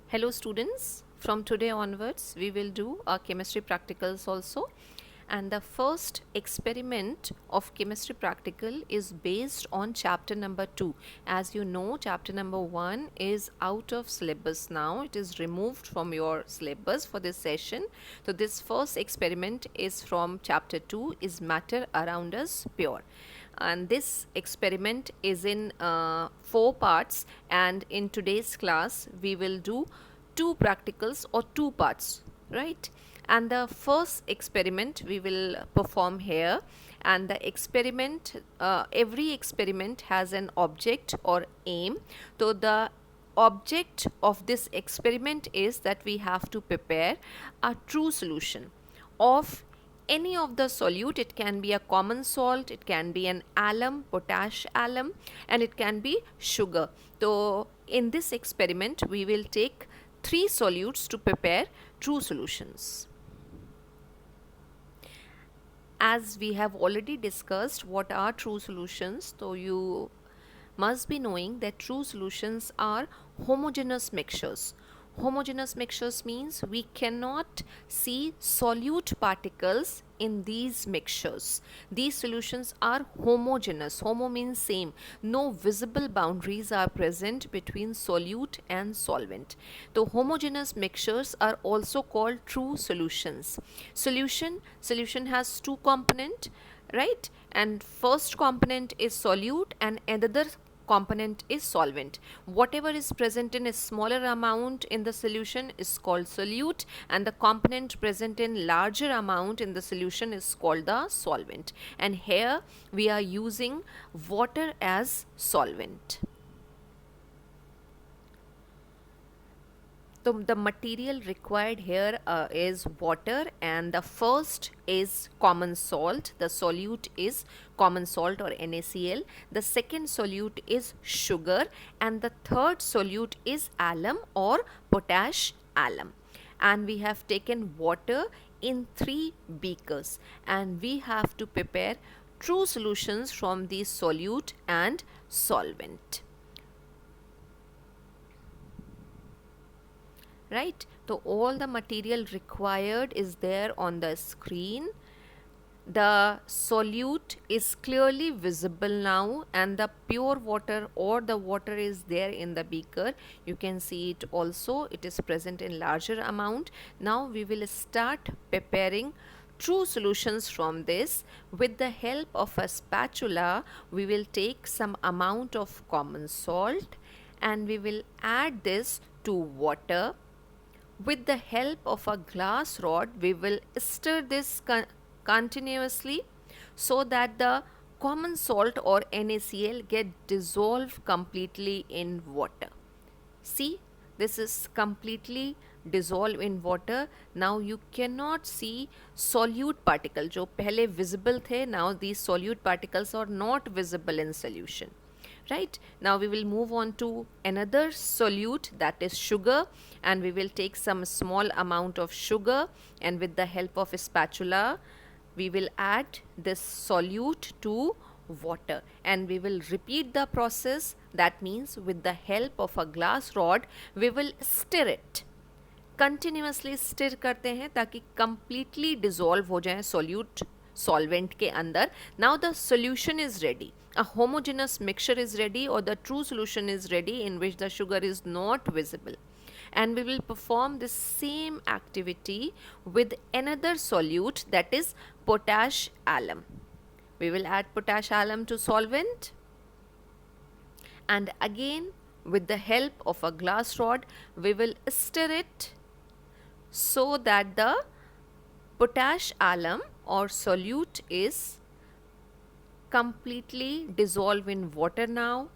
Hello students, from today onwards we will do our chemistry practicals also, and the first experiment of chemistry practical is based on chapter number 2. As you know, chapter number 1 is out of syllabus now. It is removed from your syllabus for this session. So this first experiment is from chapter 2, is matter around us pure, and this experiment is in 4 parts, and in today's class we will do 2 practicals or 2 parts, right? And the first experiment we will perform here, and the experiment, every experiment has an object or aim. So the object of this experiment is that we have to prepare a true solution of any of the solute. It can be a common salt, it can be an alum, potash alum, and it can be sugar. So in this experiment we will take 3 solutes to prepare true solutions. As we have already discussed what are true solutions, so you must be knowing that true solutions are homogeneous mixtures. Homogeneous mixtures means we cannot see solute particles in these mixtures. These solutions are homogeneous. Homo means same. No visible boundaries are present between solute and solvent. The homogeneous mixtures are also called true solutions. Solution has 2 components, right? And first component is solute and another component is solvent. Whatever is present in a smaller amount in the solution is called solute, and the component present in larger amount in the solution is called the solvent. And here we are using water as solvent. So the material required here is water, and the first is common salt. The solute is common salt or NaCl. The second solute is sugar, and the third solute is alum or potash alum. And we have taken water in 3 beakers, and we have to prepare true solutions from these solute and solvent. Right, so all the material required is there on the screen. The solute is clearly visible now, and the pure water or the water is there in the beaker. You can see it also, it is present in larger amount. Now we will start preparing true solutions from this. With the help of a spatula, we will take some amount of common salt and we will add this to water. With the help of a glass rod, we will stir this continuously so that the common salt or NaCl get dissolved completely in water. See, this is completely dissolved in water. Now you cannot see solute particle. जो पहले visible थे, now these solute particles are not visible in solution. Right, now we will move on to another solute, that is sugar, and we will take some small amount of sugar, and with the help of a spatula we will add this solute to water, and we will repeat the process. That means with the help of a glass rod we will stir it. Continuously stir करते हैं ताकि completely dissolve हो जाए solute solvent के अंदर. Now the solution is ready. A homogeneous mixture is ready, or the true solution is ready, in which the sugar is not visible. And we will perform the same activity with another solute, that is potash alum. We will add potash alum to solvent, and again with the help of a glass rod we will stir it so that the potash alum or solute is completely dissolved in water now,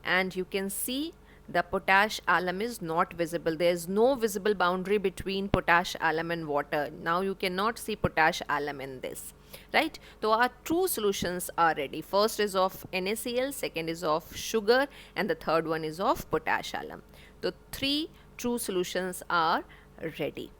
and you can see the potash alum is not visible. There is no visible boundary between potash alum and water. Now you cannot see potash alum in this, right? So our true solutions are ready. First is of NaCl, second is of sugar, and the third one is of potash alum. So 3 true solutions are ready.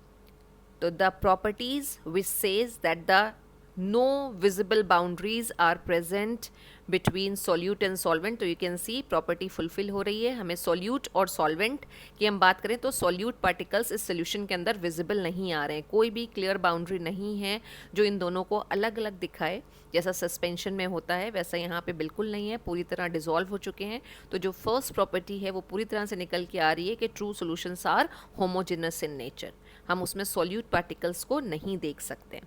So the properties which says that the no visible boundaries are present between solute and solvent. तो you can see property fulfill हो रही है. हमें solute और solvent की हम बात करें तो solute particles इस solution के अंदर visible नहीं आ रहे हैं. कोई भी clear boundary नहीं है जो इन दोनों को अलग अलग दिखाए. जैसा सस्पेंशन में होता है वैसा यहाँ पे बिल्कुल नहीं है, पूरी तरह डिजोल्व हो चुके हैं. तो जो फर्स्ट प्रॉपर्टी है वो पूरी तरह से निकल के आ रही है कि true solutions are homogeneous in nature. हम उसमें सॉल्यूट पार्टिकल्स को नहीं देख सकते.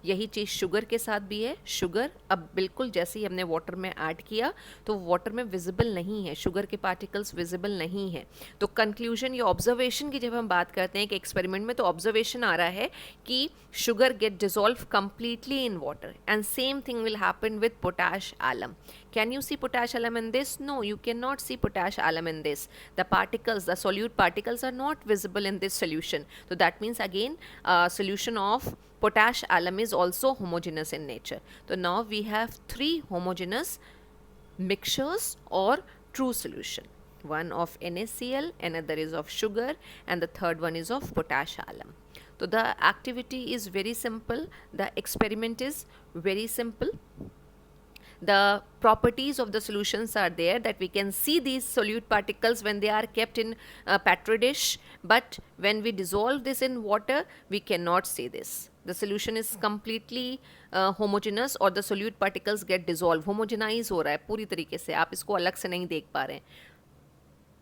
यही चीज़ शुगर के साथ भी है. शुगर अब बिल्कुल जैसे ही हमने वाटर में ऐड किया तो वाटर में विजिबल नहीं है, शुगर के पार्टिकल्स विजिबल नहीं है. तो कंक्लूजन या ऑब्जर्वेशन की जब हम बात करते हैं कि एक्सपेरिमेंट में, तो ऑब्जर्वेशन आ रहा है कि sugar get dissolve completely in water, and same thing will happen with potash alum. Can you see potash alum in this? No, you cannot see potash alum in this. The particles, the solute particles are not visible in this solution. So that means again solution of potash alum is also homogeneous in nature. So now we have three homogeneous mixtures or true solution. One of NaCl, another is of sugar, and the third one is of potash alum. So the activity is very simple, the experiment is very simple. The properties of the solutions are there that we can see these solute particles when they are kept in a petri dish, but when we dissolve this in water we cannot see this. The solution is completely homogeneous और the solute particles get dissolved, homogenize हो रहा है पूरी तरीके से, आप इसको अलग से नहीं देख पा रहे हैं.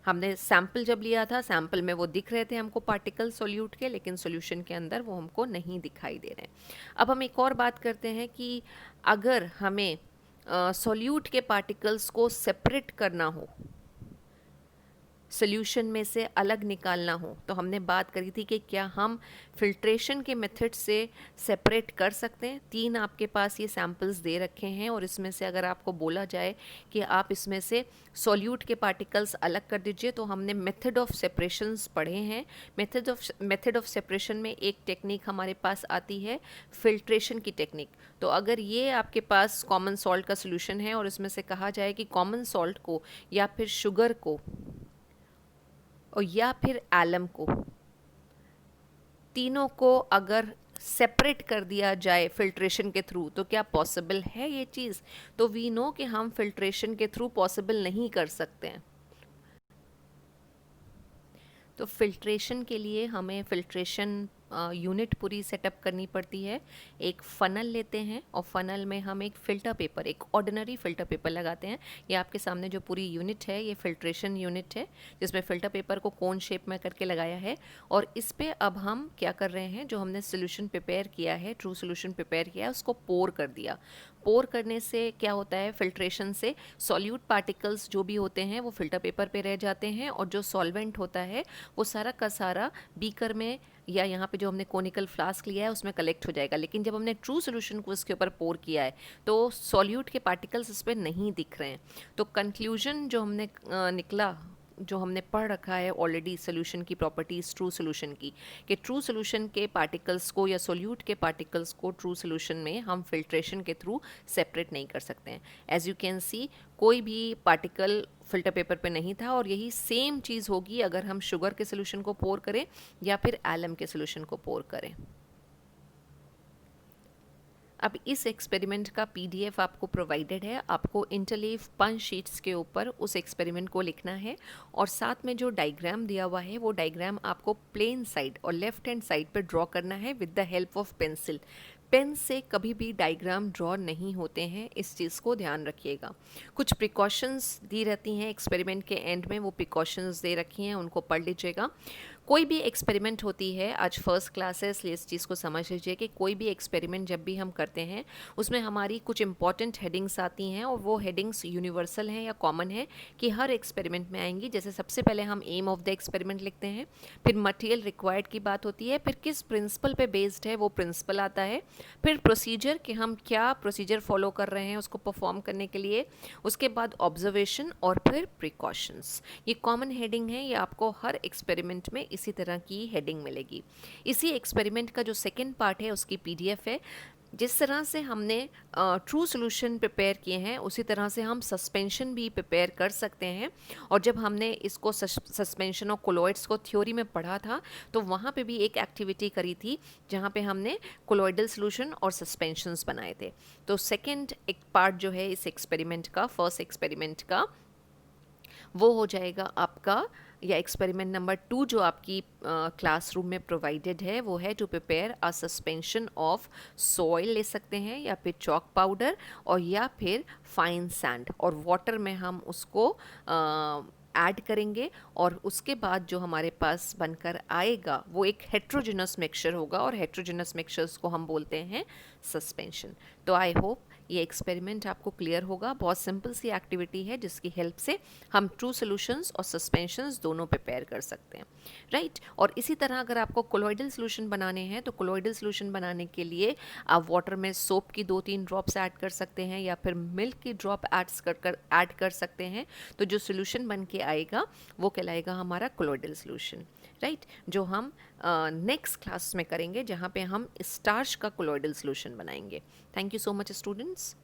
हमने सैम्पल जब लिया था, सैम्पल में वो दिख रहे थे हमको पार्टिकल सोल्यूट के, लेकिन सॉल्यूशन के अंदर वो हमको नहीं दिखाई दे रहे हैं. अब हम एक और बात करते हैं कि अगर हमें सोल्यूट के पार्टिकल्स को सेपरेट करना हो, सोल्यूशन में से अलग निकालना हो, तो हमने बात करी थी कि क्या हम फिल्ट्रेशन के मेथड से सेपरेट कर सकते हैं. 3 आपके पास ये सैम्पल्स दे रखे हैं और इसमें से अगर आपको बोला जाए कि आप इसमें से सोल्यूट के पार्टिकल्स अलग कर दीजिए, तो हमने मेथड ऑफ सेपरेशंस पढ़े हैं. मेथड ऑफ सेपरेशन में एक टेक्निक हमारे पास आती है फिल्ट्रेशन की टेक्निक. तो अगर ये आपके पास कॉमन सॉल्ट का सोल्यूशन है और इसमें से कहा जाए कि कॉमन सॉल्ट को या फिर शुगर को और या फिर एलम को, तीनों को अगर सेपरेट कर दिया जाए फिल्ट्रेशन के थ्रू, तो क्या पॉसिबल है ये चीज़? तो वी नो कि हम फिल्ट्रेशन के थ्रू पॉसिबल नहीं कर सकते हैं. तो फिल्ट्रेशन के लिए हमें फिल्ट्रेशन यूनिट पूरी सेटअप करनी पड़ती है. एक फ़नल लेते हैं और फ़नल में हम एक फ़िल्टर पेपर, एक ऑर्डिनरी फ़िल्टर पेपर लगाते हैं. ये आपके सामने जो पूरी यूनिट है ये फिल्ट्रेशन यूनिट है, जिसमें फ़िल्टर पेपर को कोन शेप में करके लगाया है. और इस पे अब हम क्या कर रहे हैं, जो हमने सोल्यूशन प्रिपेयर किया है, ट्रू सोल्यूशन प्रिपेयर किया है, उसको पोर कर दिया. पोर करने से क्या होता है, फिल्ट्रेशन से सॉल्यूट पार्टिकल्स जो भी होते हैं वो फ़िल्टर पेपर पे रह जाते हैं और जो सॉल्वेंट होता है वो सारा का सारा बीकर में या यहाँ पे जो हमने कोनिकल फ्लास्क लिया है उसमें कलेक्ट हो जाएगा. लेकिन जब हमने ट्रू सोल्यूशन को इसके ऊपर पोर किया है तो सॉल्यूट के पार्टिकल्स इस पर नहीं दिख रहे हैं. तो कंक्लूजन जो हमने निकला, जो हमने पढ़ रखा है ऑलरेडी सोल्यूशन की प्रॉपर्टीज़ ट्रू सोल्यूशन की, कि ट्रू सोल्यूशन के पार्टिकल्स को या सोल्यूट के पार्टिकल्स को ट्रू सोल्यूशन में हम फिल्ट्रेशन के थ्रू सेपरेट नहीं कर सकते हैं. एज यू कैन सी कोई भी पार्टिकल फिल्टर पेपर पे नहीं था. और यही सेम चीज़ होगी अगर हम शुगर के सोल्यूशन को पोर करें या फिर एलम के सोल्यूशन को पोर करें. अब इस एक्सपेरिमेंट का पीडीएफ आपको प्रोवाइडेड है. आपको इंटरलीव 5 शीट्स के ऊपर उस एक्सपेरिमेंट को लिखना है और साथ में जो डायग्राम दिया हुआ है वो डायग्राम आपको प्लेन साइड और लेफ्ट हैंड साइड पर ड्रॉ करना है with the help of pencil. Pen से कभी भी डायग्राम ड्रॉ नहीं होते हैं, इस चीज़ को ध्यान रखिएगा. कुछ प्रिकॉशंस दी रहती हैं एक्सपेरिमेंट के एंड में, वो प्रिकॉशंस दे रखी हैं, उनको पढ़ लीजिएगा. कोई भी एक्सपेरिमेंट होती है, आज फर्स्ट क्लास है इसलिए इस चीज़ को समझ लीजिए कि कोई भी एक्सपेरिमेंट जब भी हम करते हैं उसमें हमारी कुछ इंपॉर्टेंट हेडिंग्स आती हैं और वो हेडिंग्स यूनिवर्सल हैं या कॉमन है कि हर एक्सपेरिमेंट में आएंगी. जैसे सबसे पहले हम एम ऑफ द एक्सपेरिमेंट लिखते हैं, फिर मटेरियल रिक्वायर्ड की बात होती है, फिर किस प्रिंसिपल पे बेस्ड है वो प्रिंसिपल आता है, फिर प्रोसीजर कि हम क्या प्रोसीजर फॉलो कर रहे हैं उसको परफॉर्म करने के लिए, उसके बाद ऑब्जर्वेशन और फिर प्रिकॉशंस. ये कॉमन हेडिंग है, ये आपको हर एक्सपेरिमेंट में इसी तरह की हेडिंग मिलेगी. इसी एक्सपेरिमेंट का जो सेकेंड पार्ट है उसकी पीडीएफ है. जिस तरह से हमने ट्रू सॉल्यूशन प्रिपेयर किए हैं उसी तरह से हम सस्पेंशन भी प्रिपेयर कर सकते हैं। और जब हमने इसको सस्पेंशन और कोलॉइड्स को थ्योरी में पढ़ा था तो वहाँ पे भी एक एक्टिविटी करी थी जहाँ पे हमने कोलॉइडल सॉल्यूशन और सस्पेंशंस बनाए थे। तो सेकंड एक पार्ट जो है इस एक्सपेरिमेंट का, फर्स्ट एक्सपेरिमेंट का, वो हो जाएगा आपका, या एक्सपेरिमेंट नंबर 2 जो आपकी क्लासरूम में प्रोवाइडेड है वो है to prepare a suspension of soil ले सकते हैं या फिर चॉक पाउडर और या फिर फाइन सैंड, और वाटर में हम उसको ऐड करेंगे और उसके बाद जो हमारे पास बनकर आएगा वो एक हेट्रोजेनस मिक्सचर होगा और हेट्रोजेनस मिक्सचर्स को हम बोलते हैं सस्पेंशन। तो आई होप ये एक्सपेरिमेंट आपको क्लियर होगा। बहुत सिंपल सी एक्टिविटी है जिसकी हेल्प से हम ट्रू सॉल्यूशंस और सस्पेंशंस दोनों प्रिपेयर कर सकते हैं, राइट। और इसी तरह अगर आपको कोलॉइडल सॉल्यूशन बनाने हैं तो कोलॉइडल सॉल्यूशन बनाने के लिए आप वाटर में सोप की 2-3 ड्रॉप्स ऐड कर सकते हैं या फिर मिल्क की ड्रॉप ऐड कर सकते हैं। तो जो सॉल्यूशन बन के आएगा वो कहलाएगा हमारा कोलॉइडल सॉल्यूशन, राइट, जो हम नेक्स्ट क्लास में करेंगे जहाँ पे हम स्टार्च का कोलॉइडल सॉल्यूशन बनाएंगे। Thank you so much students.